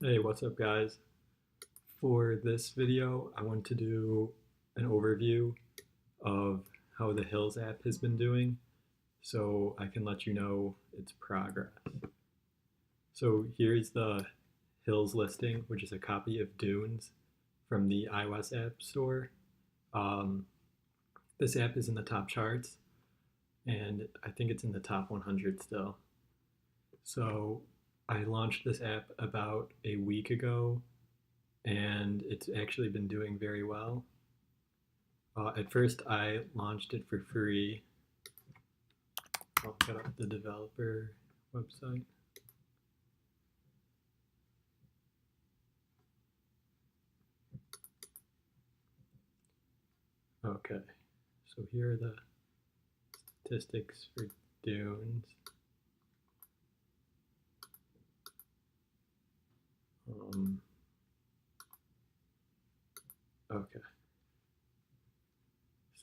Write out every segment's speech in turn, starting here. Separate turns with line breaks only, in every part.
Hey, what's up guys? For this video, I want to do an overview of how the Hills app has been doing so I can let you know its progress. So here's the Hills listing, which is a copy of Dunes from the iOS App Store. Um, this app is in the top charts and I think it's in the top 100 still. So I launched this app about a week ago and it's actually been doing very well. At first, I launched it for free. I'll get up the developer website. Okay, so here are the statistics for Dunes. Okay,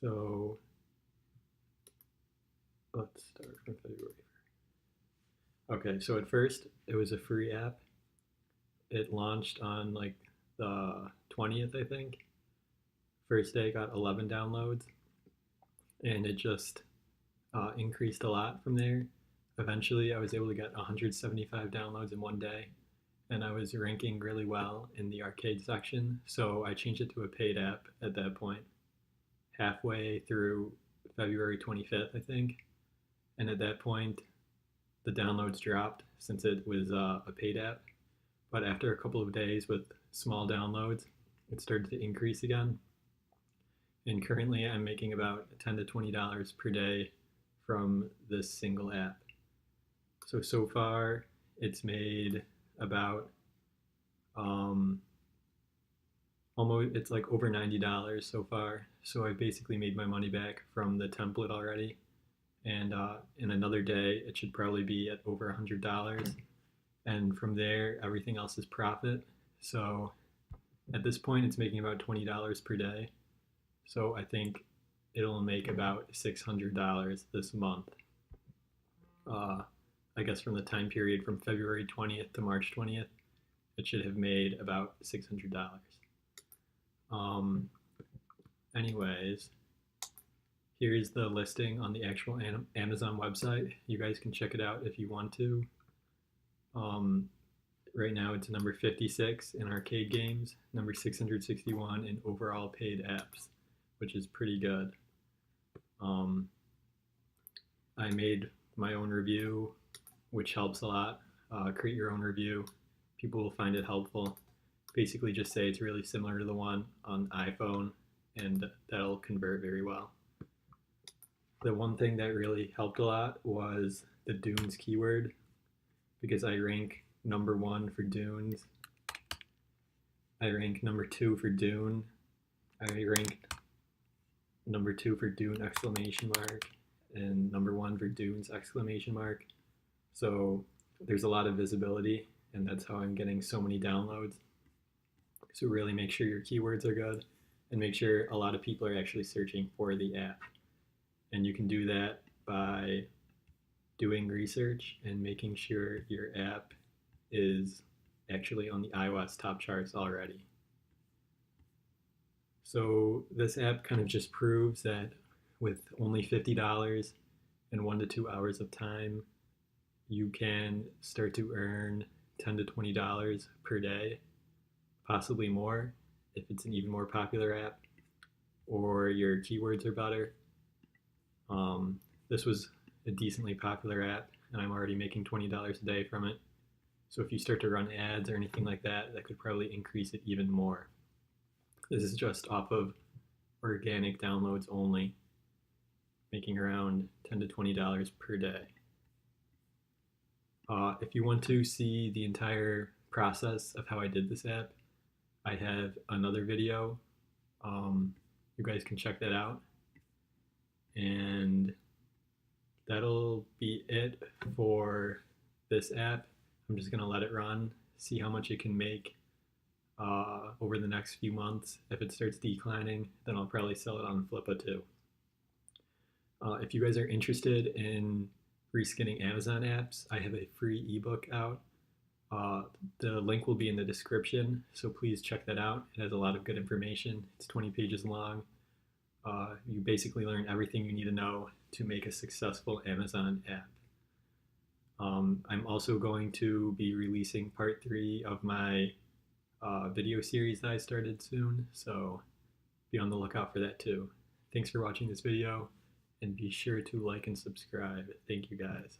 so let's start from February. Okay, so at first it was a free app. It launched on like the 20th, I think. First day got 11 downloads, and it just increased a lot from there. Eventually, I was able to get 175 downloads in one day, and I was ranking really well in the arcade section, so I changed it to a paid app at that point, halfway through February 25th, I think. And at that point, the downloads dropped since it was a paid app. But after a couple of days with small downloads, it started to increase again. And currently, I'm making about $10 to $20 per day from this single app. So far, it's made about almost, it's like over $90 so far. So I basically made my money back from the template already. And in another day, it should probably be at over $100. And from there, everything else is profit. So at this point, it's making about $20 per day. So I think it'll make about $600 this month. I guess from the time period from February 20th to March 20th, it should have made about $600. Um, anyways, here's the listing on the actual Amazon website. You guys can check it out if you want to. Right now it's number 56 in arcade games, number 661 in overall paid apps, which is pretty good. I made my own review, which helps a lot. Create your own review. People will find it helpful. Basically just say it's really similar to the one on iPhone, and that'll convert very well. The one thing that really helped a lot was the Dunes keyword, because I rank number 1 for Dunes. I rank number 2 for Dune. I rank number 2 for Dune exclamation mark, and number 1 for Dunes exclamation mark. So there's a lot of visibility, and that's how I'm getting so many downloads. So really make sure your keywords are good, and make sure a lot of people are actually searching for the app. And you can do that by doing research and making sure your app is actually on the iOS top charts already. So this app kind of just proves that with only $50 and 1 to 2 hours of time, you can start to earn $10 to $20 per day, possibly more if it's an even more popular app or your keywords are better. This was a decently popular app, and I'm already making $20 a day from it. So if you start to run ads or anything like that, that could probably increase it even more. This is just off of organic downloads only, making around $10 to $20 per day. If you want to see the entire process of how I did this app, I have another video. You guys can check that out. And that'll be it for this app. I'm just gonna let it run, see how much it can make over the next few months. If it starts declining, then I'll probably sell it on Flippa too. If you guys are interested in reskinning Amazon apps, I have a free ebook out Uh, the link will be in the description, so please check that out. It has a lot of good information. It's 20 pages long. You basically learn everything you need to know to make a successful Amazon app. I'm also going to be releasing part 3 of my video series that I started soon, so be on the lookout for that too. Thanks for watching this video, and be sure to like and subscribe. Thank you guys.